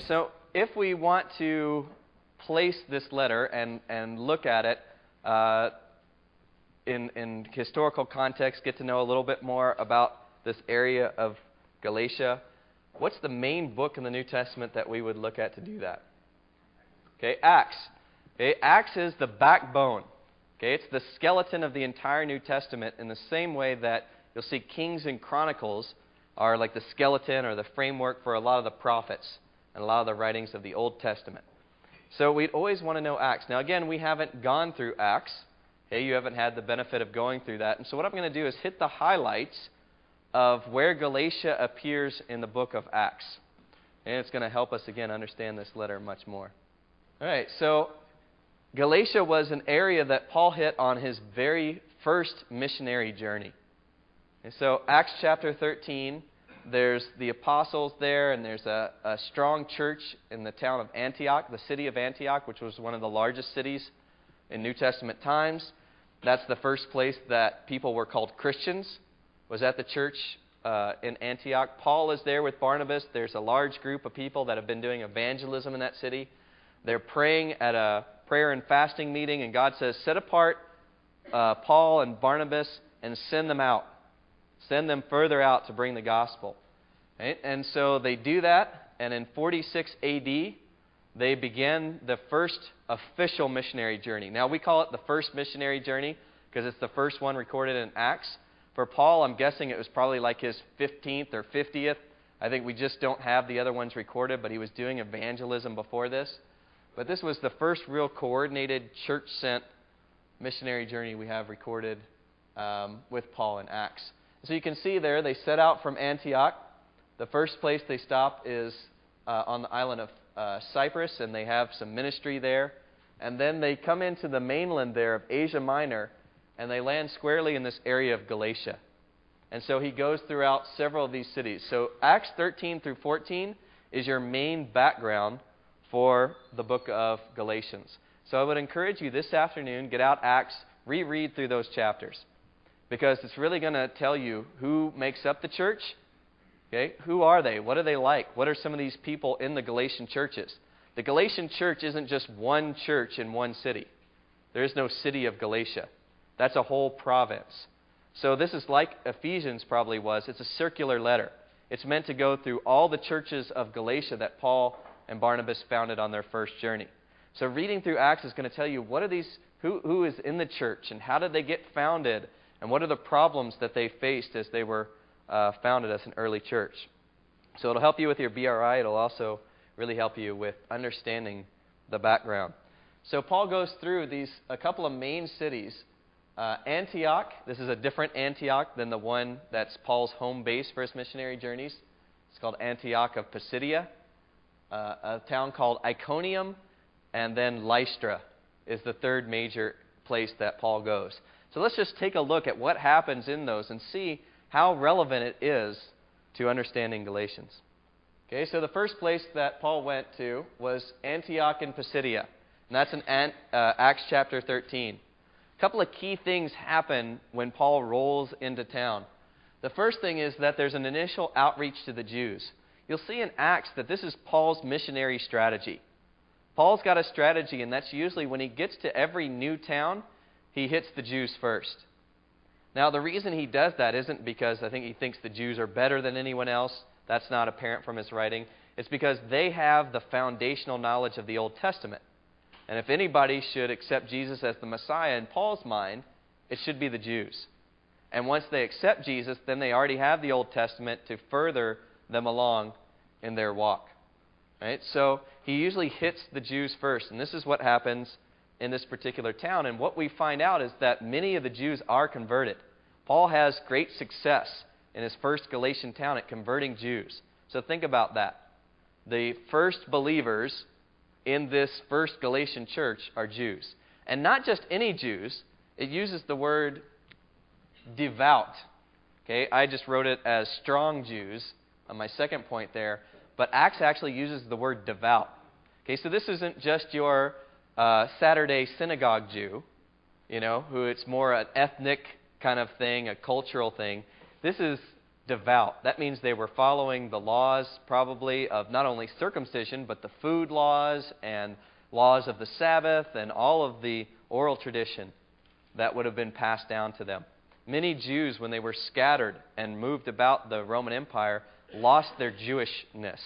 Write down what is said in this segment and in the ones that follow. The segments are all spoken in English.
so if we want to place this letter and look at it in historical context, get to know a little bit more about this area of Galatia, what's the main book in the New Testament that we would look at to do that? Okay, Acts. Okay, Acts is the backbone. Okay, it's the skeleton of the entire New Testament in the same way that you'll see Kings and Chronicles are like the skeleton or the framework for a lot of the prophets and a lot of the writings of the Old Testament. So we'd always want to know Acts. Now again, we haven't gone through Acts. Okay, you haven't had the benefit of going through that. And so what I'm going to do is hit the highlights of where Galatia appears in the book of Acts. And it's going to help us again understand this letter much more. All right, so Galatia was an area that Paul hit on his very first missionary journey. And so Acts chapter 13, there's the apostles there, and there's a strong church in the town of Antioch, the city of Antioch, which was one of the largest cities in New Testament times. That's the first place that people were called Christians, was at the church in Antioch. Paul is there with Barnabas. There's a large group of people that have been doing evangelism in that city. They're praying at a prayer and fasting meeting, and God says, set apart Paul and Barnabas and send them out. Send them further out to bring the gospel. Right? And so they do that, and in 46 A.D., they begin the first official missionary journey. Now, we call it the first missionary journey because it's the first one recorded in Acts. For Paul, I'm guessing it was probably like his 15th or 50th. I think we just don't have the other ones recorded, but he was doing evangelism before this. But this was the first real coordinated church-sent missionary journey we have recorded with Paul in Acts. So you can see there, they set out from Antioch. The first place they stop is on the island of Cyprus, and they have some ministry there. And then they come into the mainland there of Asia Minor, and they land squarely in this area of Galatia. And so he goes throughout several of these cities. So Acts 13 through 14 is your main background for the book of Galatians. So I would encourage you this afternoon, get out Acts, reread through those chapters. Because it's really going to tell you who makes up the church. Okay, who are they? What are they like? What are some of these people in the Galatian churches? The Galatian church isn't just one church in one city. There is no city of Galatia. That's a whole province. So this is like Ephesians probably was. It's a circular letter. It's meant to go through all the churches of Galatia that Paul and Barnabas founded on their first journey. So reading through Acts is going to tell you what are these, who is in the church and how did they get founded and what are the problems that they faced as they were founded as an early church. So it'll help you with your BRI. It'll also really help you with understanding the background. So Paul goes through a couple of main cities. Antioch, this is a different Antioch than the one that's Paul's home base for his missionary journeys. It's called Antioch of Pisidia. A town called Iconium, and then Lystra is the third major place that Paul goes. So let's just take a look at what happens in those and see how relevant it is to understanding Galatians. Okay, so the first place that Paul went to was Antioch in Pisidia, and that's in Acts chapter 13. A couple of key things happen when Paul rolls into town. The first thing is that there's an initial outreach to the Jews. You'll see in Acts that this is Paul's missionary strategy. Paul's got a strategy, and that's usually when he gets to every new town, he hits the Jews first. Now, the reason he does that isn't because I think he thinks the Jews are better than anyone else. That's not apparent from his writing. It's because they have the foundational knowledge of the Old Testament. And if anybody should accept Jesus as the Messiah in Paul's mind, it should be the Jews. And once they accept Jesus, then they already have the Old Testament to further them along in their walk. Right? So he usually hits the Jews first. And this is what happens in this particular town. And what we find out is that many of the Jews are converted. Paul has great success in his first Galatian town at converting Jews. So think about that. The first believers in this first Galatian church are Jews. And not just any Jews. It uses the word devout. Okay, I just wrote it as strong Jews on my second point there. But Acts actually uses the word devout. Okay, so this isn't just your Saturday synagogue Jew, who it's more an ethnic kind of thing, a cultural thing. This is devout. That means they were following the laws, probably, of not only circumcision, but the food laws and laws of the Sabbath and all of the oral tradition that would have been passed down to them. Many Jews, when they were scattered and moved about the Roman Empire, lost their Jewishness.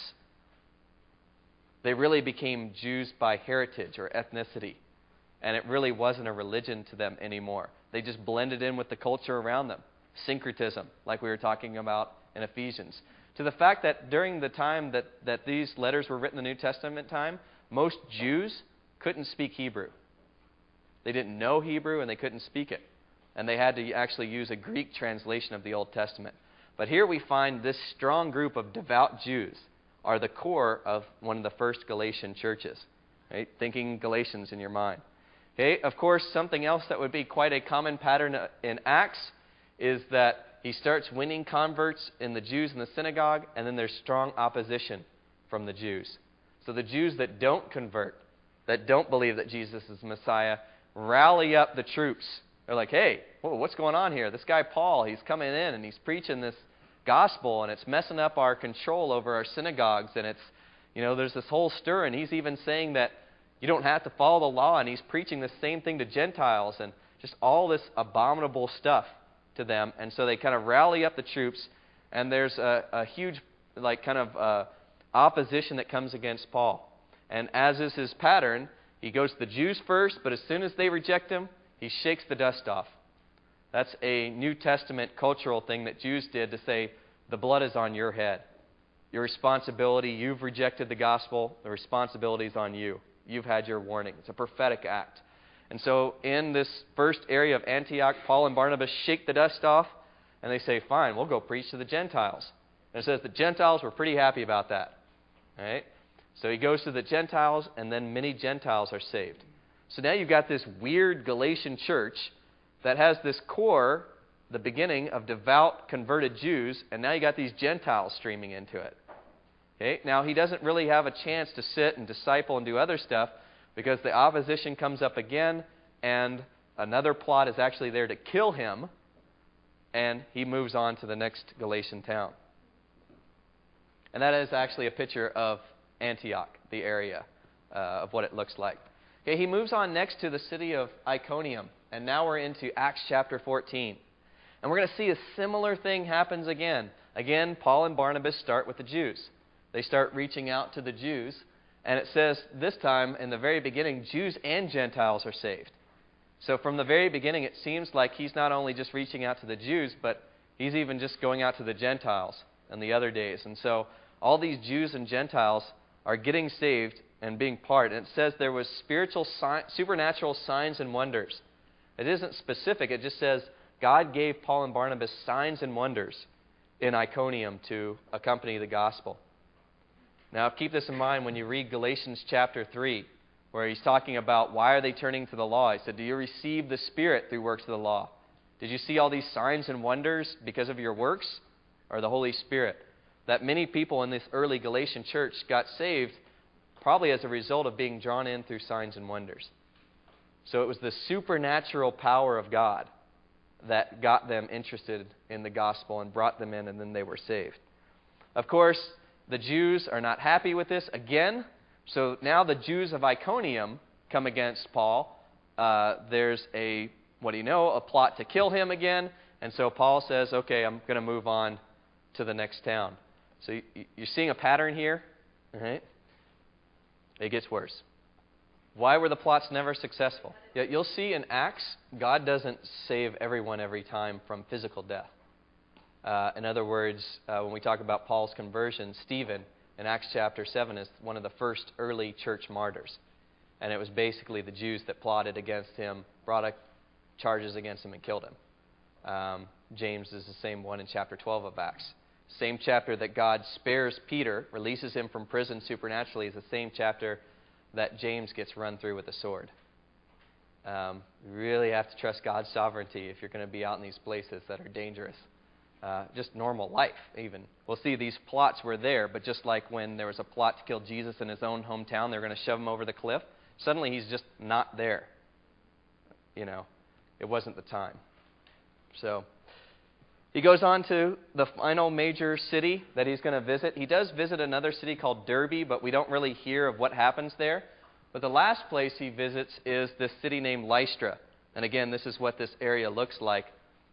They really became Jews by heritage or ethnicity, and it really wasn't a religion to them anymore. They just blended in with the culture around them. Syncretism, like we were talking about in Ephesians. To the fact that during the time that these letters were written in the New Testament time, most Jews couldn't speak Hebrew. They didn't know Hebrew and they couldn't speak it. And they had to actually use a Greek translation of the Old Testament. But here we find this strong group of devout Jews are the core of one of the first Galatian churches. Right? Thinking Galatians in your mind. Okay? Of course, something else that would be quite a common pattern in Acts is that he starts winning converts in the Jews in the synagogue, and then there's strong opposition from the Jews. So the Jews that don't convert, that don't believe that Jesus is Messiah, rally up the troops. They're like, hey, what's going on here? This guy Paul, he's coming in and he's preaching this gospel, and it's messing up our control over our synagogues, and it's, there's this whole stir, and he's even saying that you don't have to follow the law, and he's preaching the same thing to Gentiles, and just all this abominable stuff to them. And so they kind of rally up the troops, and there's a huge opposition that comes against Paul. And as is his pattern, he goes to the Jews first, but as soon as they reject him, he shakes the dust off. That's a New Testament cultural thing that Jews did to say, the blood is on your head. Your responsibility, you've rejected the gospel, the responsibility is on you. You've had your warning. It's a prophetic act. And so in this first area of Antioch, Paul and Barnabas shake the dust off, and they say, fine, we'll go preach to the Gentiles. And it says the Gentiles were pretty happy about that. All right? So he goes to the Gentiles, and then many Gentiles are saved. So now you've got this weird Galatian church that has this core, the beginning of devout converted Jews, and now you got these Gentiles streaming into it. Okay? Now he doesn't really have a chance to sit and disciple and do other stuff because the opposition comes up again, and another plot is actually there to kill him, and he moves on to the next Galatian town. And that is actually a picture of Antioch, the area of what it looks like. Okay, he moves on next to the city of Iconium, and now we're into Acts chapter 14. And we're going to see a similar thing happens again. Again, Paul and Barnabas start with the Jews. They start reaching out to the Jews, and it says this time, in the very beginning, Jews and Gentiles are saved. So from the very beginning, it seems like he's not only just reaching out to the Jews, but he's even just going out to the Gentiles in the other days. And so all these Jews and Gentiles are getting saved and being part. And it says there was supernatural signs and wonders. It isn't specific. It just says God gave Paul and Barnabas signs and wonders in Iconium to accompany the gospel. Now, keep this in mind when you read Galatians chapter 3, where he's talking about why are they turning to the law. He said, do you receive the Spirit through works of the law? Did you see all these signs and wonders because of your works or the Holy Spirit? That many people in this early Galatian church got saved probably as a result of being drawn in through signs and wonders. So it was the supernatural power of God that got them interested in the gospel and brought them in, and then they were saved. Of course, the Jews are not happy with this again. So now the Jews of Iconium come against Paul. There's a plot to kill him again. And so Paul says, okay, I'm going to move on to the next town. So you're seeing a pattern here. All right? It gets worse. Why were the plots never successful? You'll see in Acts, God doesn't save everyone every time from physical death. In other words, when we talk about Paul's conversion, Stephen in Acts chapter 7 is one of the first early church martyrs. And it was basically the Jews that plotted against him, brought charges against him, and killed him. James is the same one in chapter 12 of Acts. Same chapter that God spares Peter, releases him from prison supernaturally, is the same chapter that James gets run through with a sword. You really have to trust God's sovereignty if you're going to be out in these places that are dangerous. Just normal life, even. We'll see these plots were there, but just like when there was a plot to kill Jesus in his own hometown, they're going to shove him over the cliff. Suddenly he's just not there. It wasn't the time. So, He goes on to the final major city that he's going to visit. He does visit another city called Derbe, but we don't really hear of what happens there. But the last place he visits is this city named Lystra. And again, this is what this area looks like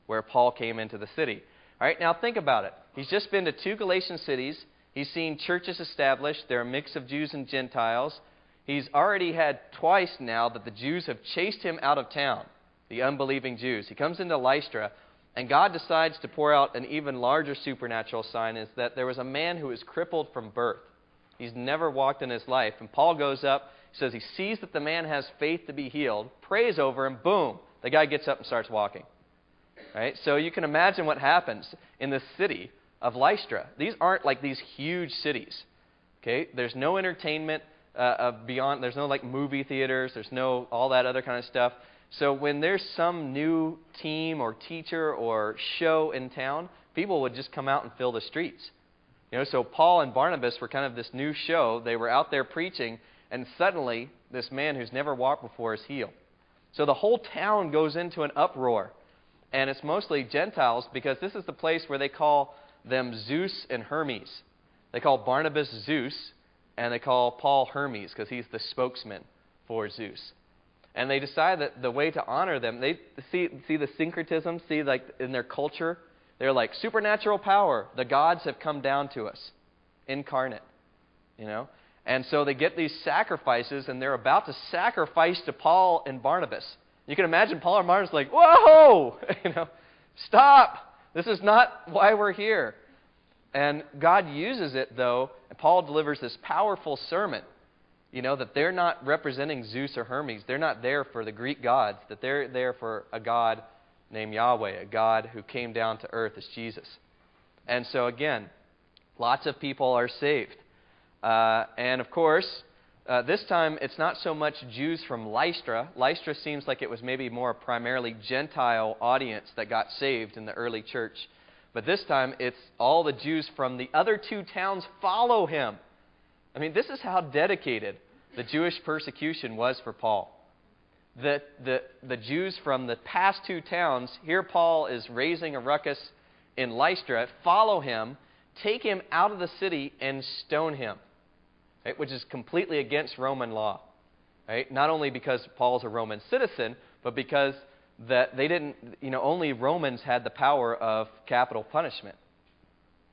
where Paul came into the city. All right, now think about it. He's just been to 2 Galatian cities. He's seen churches established. They're a mix of Jews and Gentiles. He's already had twice now that the Jews have chased him out of town, the unbelieving Jews. He comes into Lystra, and God decides to pour out an even larger supernatural sign, is that there was a man who was crippled from birth. He's never walked in his life. And Paul goes up, says he sees that the man has faith to be healed, prays over him, boom, the guy gets up and starts walking. Right? So you can imagine what happens in the city of Lystra. These aren't like these huge cities. Okay? There's no entertainment beyond, there's no like movie theaters, there's no all that other kind of stuff. So when there's some new team or teacher or show in town, people would just come out and fill the streets. You know, so Paul and Barnabas were kind of this new show. They were out there preaching, and suddenly this man who's never walked before is healed. So the whole town goes into an uproar. And it's mostly Gentiles, because this is the place where they call them Zeus and Hermes. They call Barnabas Zeus, and they call Paul Hermes, because he's the spokesman for Zeus. And they decide that the way to honor them, they see the syncretism, see like in their culture, they're like supernatural power. The gods have come down to us, incarnate, you know. And so they get these sacrifices, and they're about to sacrifice to Paul and Barnabas. You can imagine Paul and Barnabas like, whoa, you know, stop. This is not why we're here. And God uses it, though, and Paul delivers this powerful sermon, you know, that they're not representing Zeus or Hermes. They're not there for the Greek gods, that they're there for a God named Yahweh, a God who came down to earth as Jesus. And so, again, lots of people are saved. And, of course, this time it's not so much Jews from Lystra. Lystra seems like it was maybe more a primarily Gentile audience that got saved in the early church. But this time it's all the Jews from the other 2 towns follow him. I mean, this is how dedicated the Jewish persecution was for Paul. The Jews from the past 2 towns, here Paul is raising a ruckus in Lystra, follow him, take him out of the city, and stone him. Right, which is completely against Roman law. Right? Not only because Paul's a Roman citizen, but because that they didn't, you know, only Romans had the power of capital punishment.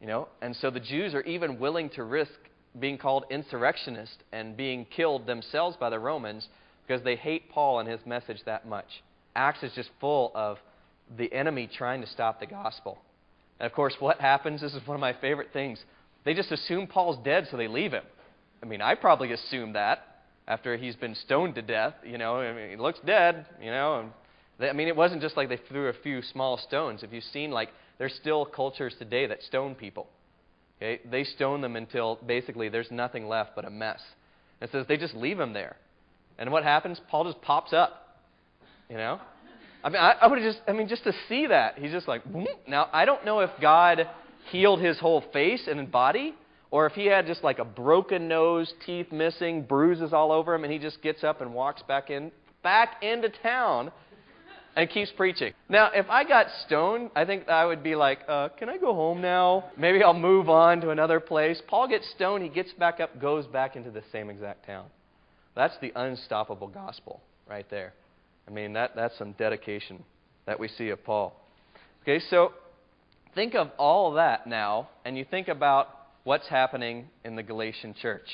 You know, and so the Jews are even willing to risk being called insurrectionists and being killed themselves by the Romans because they hate Paul and his message that much. Acts is just full of the enemy trying to stop the gospel. And of course, what happens, this is one of my favorite things, they just assume Paul's dead, so they leave him. I mean, I probably assumed that after he's been stoned to death. You know, I mean, he looks dead, you know. And I mean, it wasn't just like they threw a few small stones. If you've seen, like, there's still cultures today that stone people. Okay? They stone them until basically there's nothing left but a mess. And it says they just leave him there. And what happens? Paul just pops up, you know. I mean, I would have just to see that, he's just like, whoop. Now, I don't know if God healed his whole face and body, or if he had just like a broken nose, teeth missing, bruises all over him, and he just gets up and walks back into town and keeps preaching. Now, if I got stoned, I think I would be like, can I go home now? Maybe I'll move on to another place. Paul gets stoned, he gets back up, goes back into the same exact town. That's the unstoppable gospel right there. I mean, that's some dedication that we see of Paul. Okay, so think of all that now, and you think about what's happening in the Galatian church.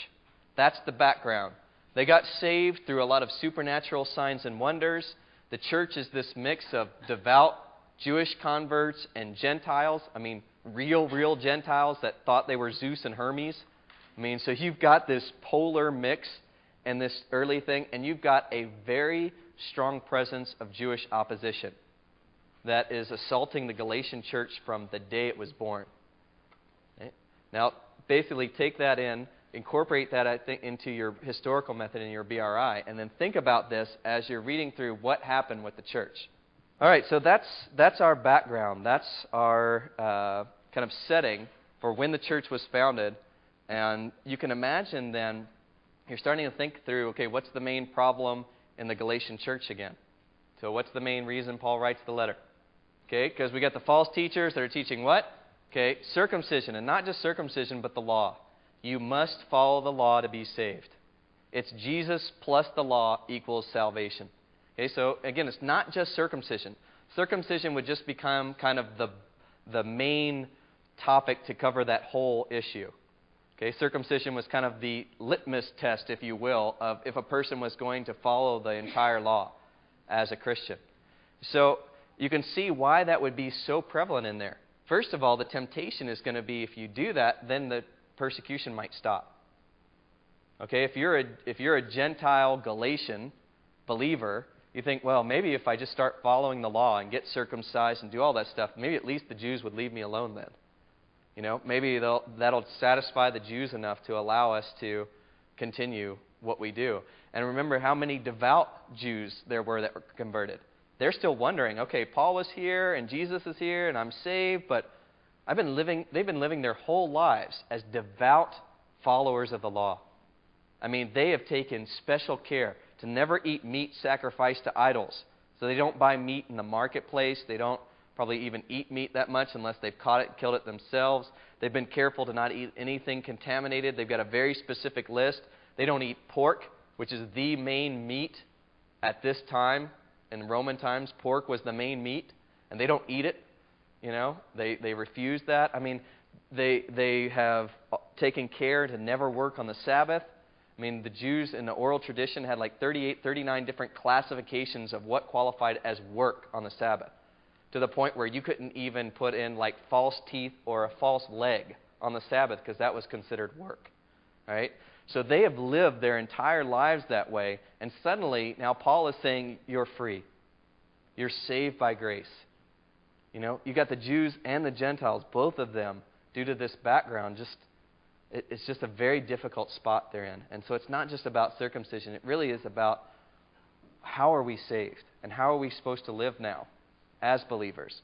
That's the background. They got saved through a lot of supernatural signs and wonders. The church is this mix of devout Jewish converts and Gentiles. I mean, real Gentiles that thought they were Zeus and Hermes. I mean, so you've got this polar mix in this early thing, and you've got a very strong presence of Jewish opposition that is assaulting the Galatian church from the day it was born. Okay? Now, basically take that in, incorporate that, I think, into your historical method in your BRI, and then think about this as you're reading through what happened with the church. All right, so that's our background. That's our kind of setting for when the church was founded. And you can imagine then, you're starting to think through, okay, what's the main problem in the Galatian church again? So what's the main reason Paul writes the letter? Okay, because we got the false teachers that are teaching what? Okay, circumcision, and not just circumcision, but the law. You must follow the law to be saved. It's Jesus plus the law equals salvation. Okay, so again, it's not just circumcision. Circumcision would just become kind of the main topic to cover that whole issue. Okay, circumcision was kind of the litmus test, if you will, of if a person was going to follow the entire law as a Christian. So you can see why that would be so prevalent in there. First of all, the temptation is going to be if you do that, then the persecution might stop. Okay, if you're a Gentile Galatian believer, you think, well, maybe if I just start following the law and get circumcised and do all that stuff, maybe at least the Jews would leave me alone then. You know, maybe that'll satisfy the Jews enough to allow us to continue what we do. And remember how many devout Jews there were that were converted. They're still wondering, okay, Paul was here and Jesus is here and I'm saved, but they've been living their whole lives as devout followers of the law. I mean, they have taken special care to never eat meat sacrificed to idols. So they don't buy meat in the marketplace. They don't probably even eat meat that much unless they've caught it and killed it themselves. They've been careful to not eat anything contaminated. They've got a very specific list. They don't eat pork, which is the main meat at this time. In Roman times, pork was the main meat, and they don't eat it. You know, they refuse that. I mean, they have taken care to never work on the Sabbath. I mean, the Jews in the oral tradition had like 38, 39 different classifications of what qualified as work on the Sabbath, to the point where you couldn't even put in like false teeth or a false leg on the Sabbath because that was considered work. Right? So they have lived their entire lives that way, and suddenly now Paul is saying you're free. You're saved by grace. You know, you got the Jews and the Gentiles, both of them, due to this background, it's just a very difficult spot they're in. And so it's not just about circumcision. It really is about how are we saved and how are we supposed to live now as believers.